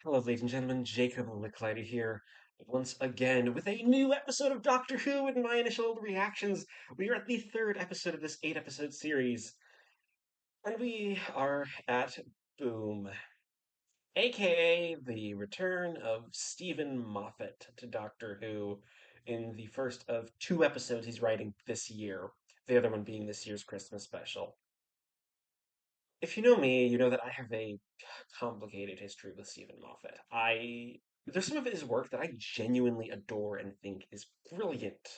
Hello, ladies and gentlemen. Jacob Licklider here once again with a new episode of Doctor Who. And my initial reactions, we are at the third episode of this eight-episode series, and we are at Boom, aka the return of Stephen Moffat to Doctor Who in the first of two episodes he's writing this year. The other one being this year's Christmas special. If you know me, you know that I have a complicated history with Stephen Moffat. There's some of his work that I genuinely adore and think is brilliant.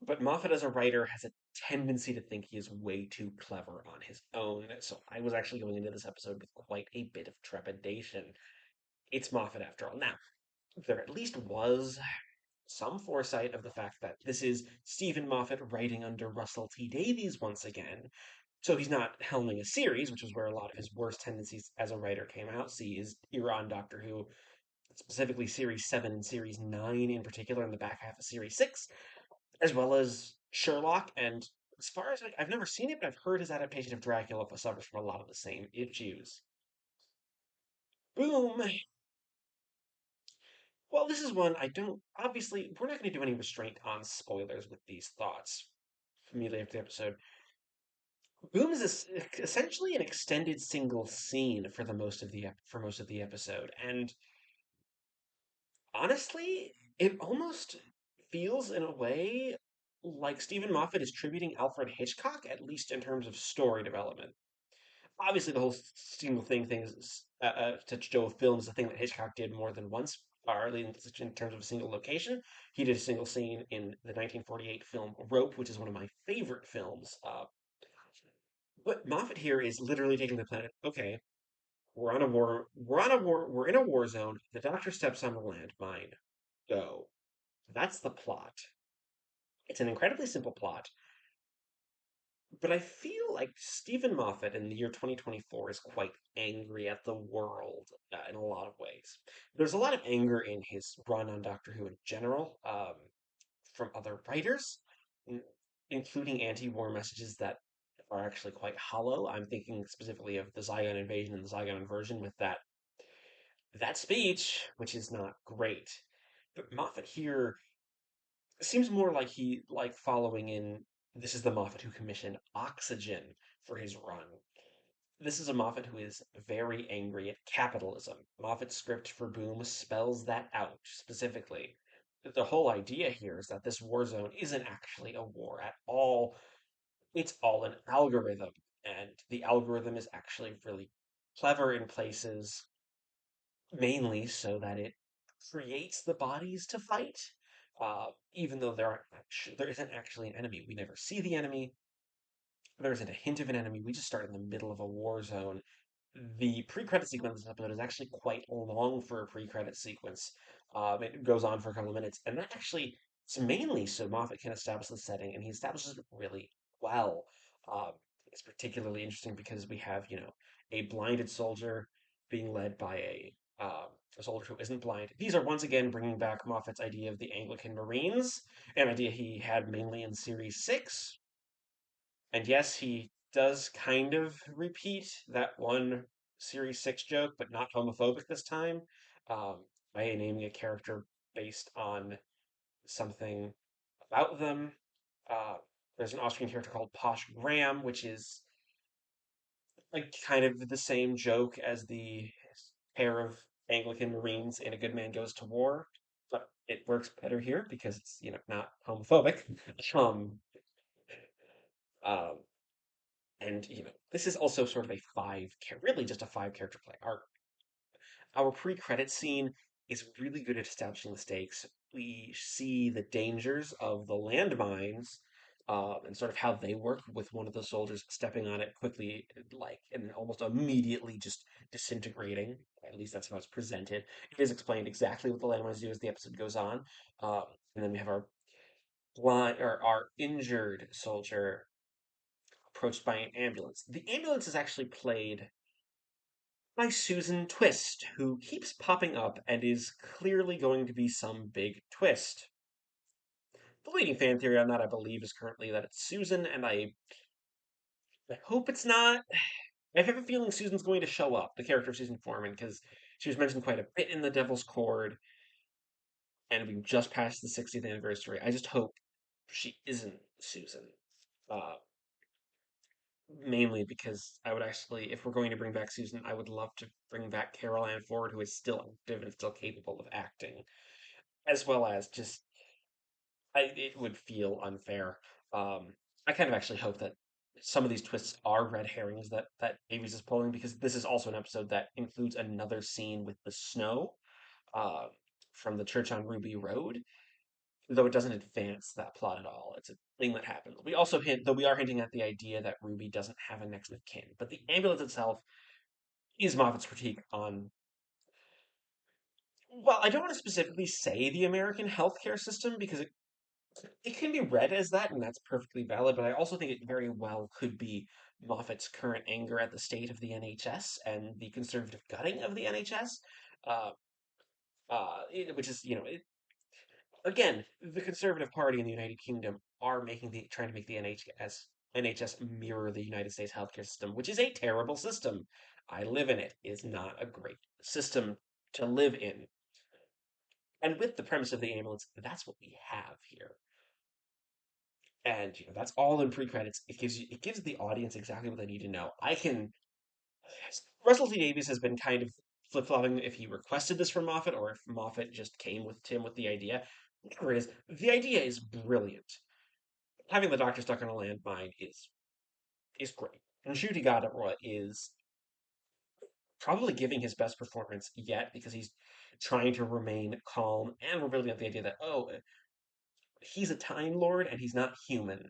But Moffat as a writer has a tendency to think he is way too clever on his own. So I was actually going into this episode with quite a bit of trepidation. It's Moffat after all. Now, there at least was some foresight of the fact that this is Stephen Moffat writing under Russell T Davies once again, so he's not helming a series, which is where a lot of his worst tendencies as a writer came out. See his era on Doctor Who, specifically Series 7 and Series 9 in particular, in the back half of Series 6, as well as Sherlock. And as far as I've never seen it, but I've heard his adaptation of Dracula suffers from a lot of the same issues. Boom! Well, this is one I don't. Obviously, we're not going to do any restraint on spoilers with these thoughts immediately after the episode. Boom is essentially an extended single scene for most of the episode, and honestly, it almost feels in a way like Stephen Moffat is tributing Alfred Hitchcock, at least in terms of story development. Obviously, the whole single thing is to show a film is a thing that Hitchcock did more than once, or in terms of a single location. He did a single scene in the 1948 film Rope, which is one of my favorite films. But Moffat here is literally taking the planet. Okay, we're on a war. We're on a war. We're in a war zone. The Doctor steps on the landmine. Go. That's the plot. It's an incredibly simple plot, but I feel like Stephen Moffat in the year 2024 is quite angry at the world in a lot of ways. There's a lot of anger in his run on Doctor Who in general from other writers, in- including anti-war messages that are actually quite hollow. I'm thinking specifically of the Zygon invasion and the Zygon inversion with that speech, which is not great. But Moffat here seems more like he like following in. This is the Moffat who commissioned Oxygen for his run. This is a Moffat who is very angry at capitalism. Moffat's script for Boom spells that out specifically. The whole idea here is that this war zone isn't actually a war at all. It's all an algorithm, and the algorithm is actually really clever in places, mainly so that it creates the bodies to fight. Even though there isn't actually an enemy, we never see the enemy. There isn't a hint of an enemy. We just start in the middle of a war zone. The pre-credit sequence of this episode is actually quite long for a pre-credit sequence. It goes on for a couple of minutes, and that actually it's mainly so Moffat can establish the setting, and he establishes it really well. Um, it's particularly interesting because we have, a blinded soldier being led by a soldier who isn't blind. These are once again bringing back Moffat's idea of the Anglican Marines, an idea he had mainly in Series 6. And yes, he does kind of repeat that one Series 6 joke, but not homophobic this time, by naming a character based on something about them. Uh, there's an Austrian character called Posh Graham, which is like kind of the same joke as the pair of Anglican Marines in A Good Man Goes to War, but it works better here because it's not homophobic. Um, um, and this is also sort of really just a five character play. Our pre-credit scene is really good at establishing the stakes. We see the dangers of the landmines, and sort of how they work with one of the soldiers stepping on it quickly, like, and almost immediately just disintegrating. At least that's how it's presented. It is explained exactly what the landmines do as the episode goes on. Um, and then we have our blind or our injured soldier approached by an ambulance. The ambulance is actually played by Susan Twist, who keeps popping up and is clearly going to be some big twist. The leading fan theory on that, I believe, is currently that it's Susan, and I hope it's not. I have a feeling Susan's going to show up, the character of Susan Foreman, because she was mentioned quite a bit in The Devil's Cord, and we just passed the 60th anniversary. I just hope she isn't Susan. Uh, Mainly because I would actually, if we're going to bring back Susan, I would love to bring back Carol Ann Ford, who is still active and still capable of acting, as well as just it would feel unfair. Um, I kind of actually hope that some of these twists are red herrings that Davies is pulling, because this is also an episode that includes another scene with the snow uh, from the church on Ruby Road, though it doesn't advance that plot at all. It's a thing that happens. We also hint, though we are hinting at the idea that Ruby doesn't have a next of kin, but the ambulance itself is Moffat's critique on. Well, I don't want to specifically say the American healthcare system because it can be read as that, and that's perfectly valid. But I also think it very well could be Moffat's current anger at the state of the NHS and the conservative gutting of the NHS, uh, which is, again, the Conservative Party in the United Kingdom are trying to make the NHS mirror the United States healthcare system, which is a terrible system. I live in it. It is not a great system to live in. And with the premise of the ambulance, that's what we have here. And that's all in pre-credits. It gives the audience exactly what they need to know. I can Russell T Davies has been kind of flip-flopping if he requested this from Moffat or if Moffat just came with Tim with the idea. Whatever it is, the idea is brilliant. Having the Doctor stuck on a landmine is great. And Ncuti Gatwa is probably giving his best performance yet because he's trying to remain calm, and we're building up the idea that he's a Time Lord and he's not human.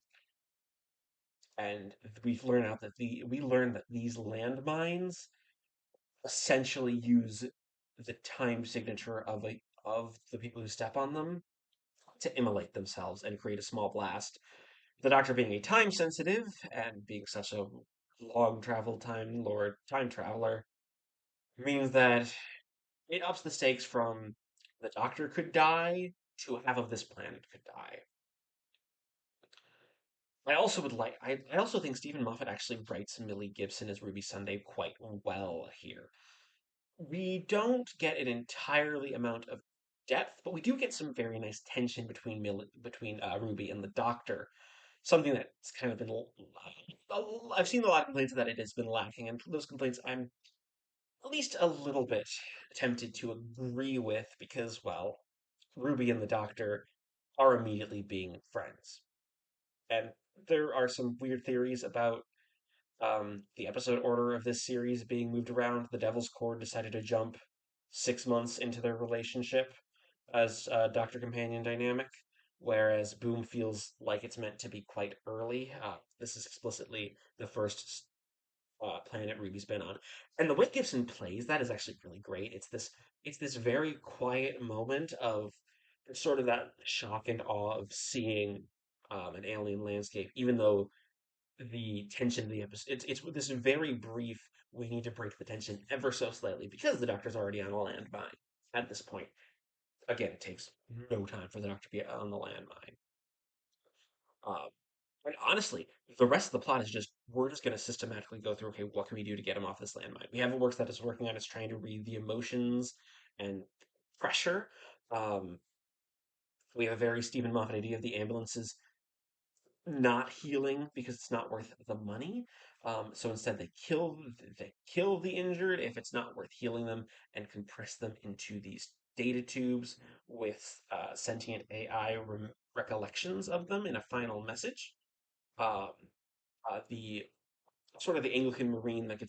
And we learn that these landmines essentially use the time signature of the people who step on them to immolate themselves and create a small blast. The Doctor, being a time sensitive and being such a long travel time traveler, means that it ups the stakes from the Doctor could die to half of this planet could die. I also think Stephen Moffat actually writes Millie Gibson as Ruby Sunday quite well here. We don't get an entirely amount of depth, but we do get some very nice tension between Ruby and the Doctor. Something that's kind of been I've seen a lot of complaints that it has been lacking, and those complaints I'm at least a little bit tempted to agree with because, well, Ruby and the Doctor are immediately being friends, and there are some weird theories about the episode order of this series being moved around. The Devil's Cord decided to jump 6 months into their relationship as a Doctor Companion dynamic, whereas Boom feels like it's meant to be quite early. This is explicitly the first planet Ruby's been on, and the way Gibson plays that is actually really great. It's this very quiet moment of sort of that shock and awe of seeing an alien landscape, even though the tension of the episode. It's this very brief. We need to break the tension ever so slightly because the Doctor's already on a landmine at this point. Again, it takes no time for the Doctor to be on the landmine. Uh, and honestly, the rest of the plot is just we're just going to systematically go through. Okay, what can we do to get him off this landmine? We have a works that is working on it's trying to read the emotions and pressure. Um, we have a very Stephen Moffat idea of the ambulances not healing because it's not worth the money. So instead, they kill the injured if it's not worth healing them, and compress them into these data tubes with sentient AI recollections of them in a final message. Um, the sort of the Anglican Marine that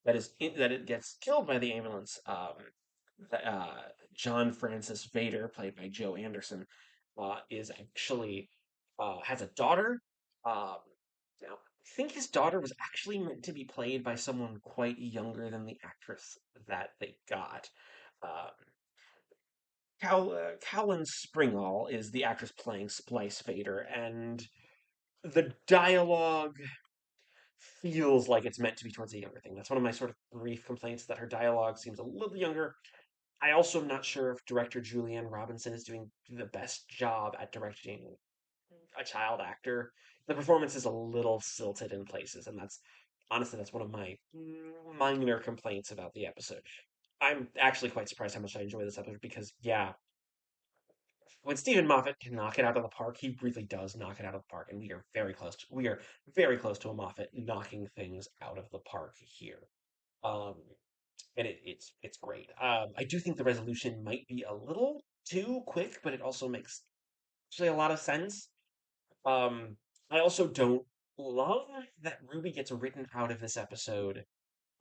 it gets killed by the ambulance. John Francis Vader, played by Joe Anderson, is actually has a daughter. Um, Now, I think his daughter was actually meant to be played by someone quite younger than the actress that they got. Um, Cowlin Springall is the actress playing Splice Vader, and the dialogue feels like it's meant to be towards a younger thing. That's one of my sort of brief complaints that her dialogue seems a little younger. I also am not sure if director Julianne Robinson is doing the best job at directing a child actor. The performance is a little silted in places, and that's honestly, that's one of my minor complaints about the episode. I'm actually quite surprised how much I enjoy this episode because, yeah, when Stephen Moffat can knock it out of the park, he really does knock it out of the park, and we are very close. We are very close to a Moffat knocking things out of the park here. Um, and it's great. I do think the resolution might be a little too quick, but it also makes actually a lot of sense. Um, I also don't love that Ruby gets written out of this episode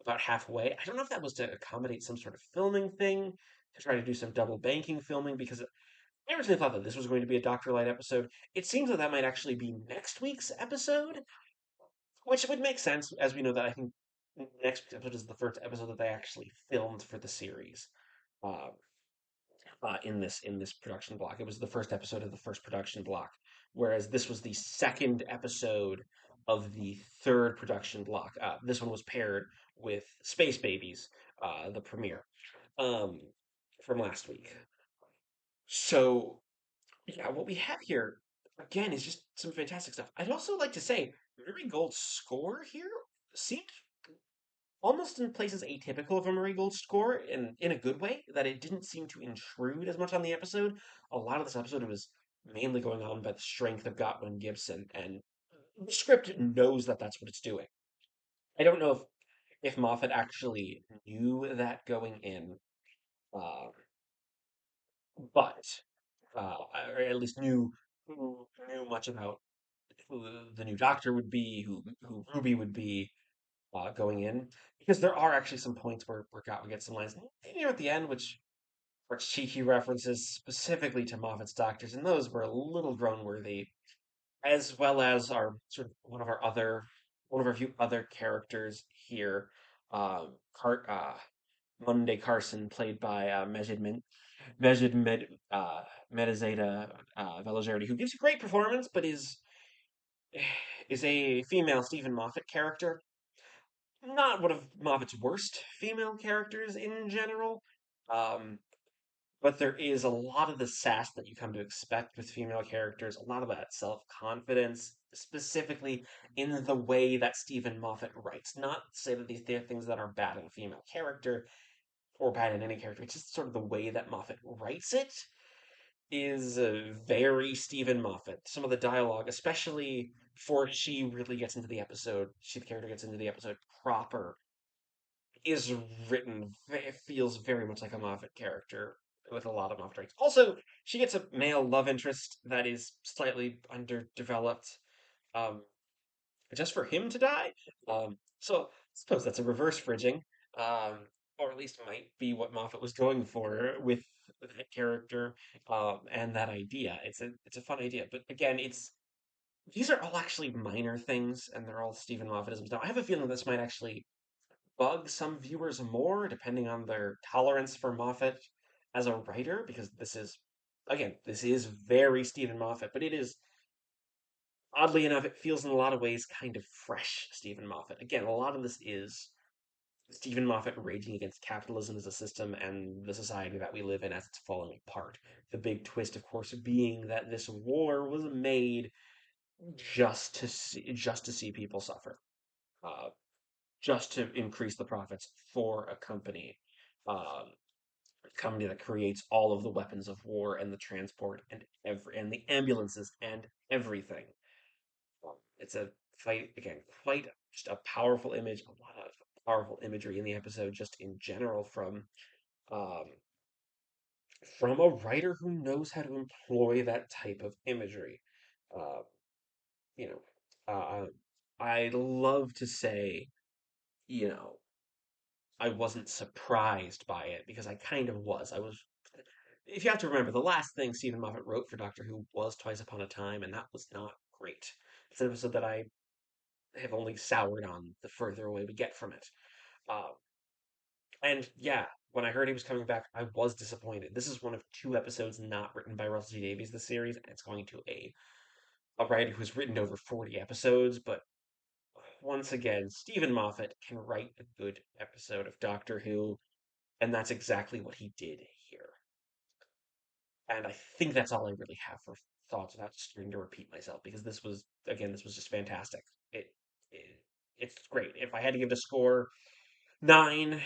about halfway. I don't know if that was to accommodate some sort of filming thing, to try to do some double banking filming, because I originally thought that this was going to be a Doctor Light episode. It seems that that might actually be next week's episode, which would make sense, as we know that I think next week's episode is the first episode that they actually filmed for the series. Uh, in this production block. It was the first episode of the first production block, whereas this was the second episode of the third production block. This one was paired with Space Babies, the premiere um, from last week. So yeah, what we have here again is just some fantastic stuff. I'd also like to say Murray Gold's score here seemed almost in places atypical of a Murray Gold score in a good way, that it didn't seem to intrude as much on the episode. A lot of this episode was mainly going on by the strength of Gottwin Gibson, and the script knows that that's what it's doing. I don't know if Moffat actually knew that going in, uh, but or at least knew much about who the new Doctor would be, who Ruby would be, going in, because there are actually some points where Gottman gets some lines near at the end, which are cheeky references specifically to Moffat's Doctors, and those were a little groan worthy, as well as our sort of one of our few other characters here, Monday Carson, played by Majid Mehdizadeh Valoujerdy, who gives a great performance, but is a female Stephen Moffat character, not one of Moffat's worst female characters in general. Um, but there is a lot of the sass that you come to expect with female characters, a lot of that self confidence, specifically in the way that Stephen Moffat writes. Not to say that these are things that are bad in a female character or bad in any character, it's just sort of the way that Moffat writes it is very Stephen Moffat. Some of the dialogue, especially before she really gets into the episode, the character gets into the episode proper, is written, feels very much like a Moffat character with a lot of Moffat traits. Also, she gets a male love interest that is slightly underdeveloped, um, just for him to die. So I suppose that's a reverse fridging, um, or at least might be what Moffat was going for with that character, and that idea. It's a fun idea, but again, it's these are all actually minor things, and they're all Stephen Moffatisms. Now, I have a feeling this might actually bug some viewers more, depending on their tolerance for Moffat as a writer, because this is very Stephen Moffat, but it is, oddly enough, it feels in a lot of ways kind of fresh Stephen Moffat. Again, a lot of this is Stephen Moffat raging against capitalism as a system and the society that we live in as it's falling apart. The big twist, of course, being that this war was made just to see people suffer. Uh, just to increase the profits for a company that creates all of the weapons of war and the transport and the ambulances and everything. It's a fight again, quite just a powerful image, a lot of powerful imagery in the episode, just in general um, from a writer who knows how to employ that type of imagery. Uh, you know, I'd love to say, you know, I wasn't surprised by it because I kind of was. I was. If you have to remember, the last thing Stephen Moffat wrote for Doctor Who was Twice Upon a Time, and that was not great. It's an episode that I have only soured on the further away we get from it. Uh, and yeah, when I heard he was coming back, I was disappointed. This is one of two episodes not written by Russell T Davies this series, and it's going to a writer who's written over 40 episodes, but once again, Stephen Moffat can write a good episode of Doctor Who, and that's exactly what he did here. And I think that's all I really have for thoughts without starting to repeat myself because this was just fantastic. It it's great. If I had to give it a score, 9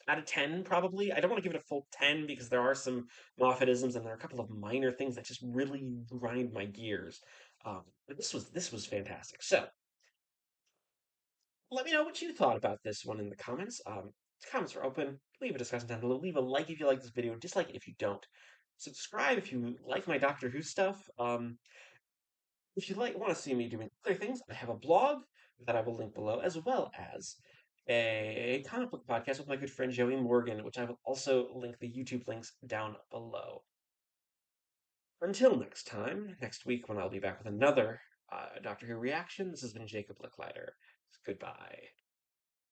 out of 10, probably. I don't want to give it a full 10 because there are some Moffatisms and there are a couple of minor things that just really grind my gears. But this was fantastic. So let me know what you thought about this one in the comments. Comments are open. Leave a discussion down below. Leave a like if you like this video. Dislike it if you don't. Subscribe if you like my Doctor Who stuff. If you want to see me doing other things, I have a blog that I will link below, as well as a comic book podcast with my good friend Joey Morgan, which I will also link the YouTube links down below. Until next time, next week when I'll be back with another Doctor Who reaction, this has been Jacob Licklider. Goodbye.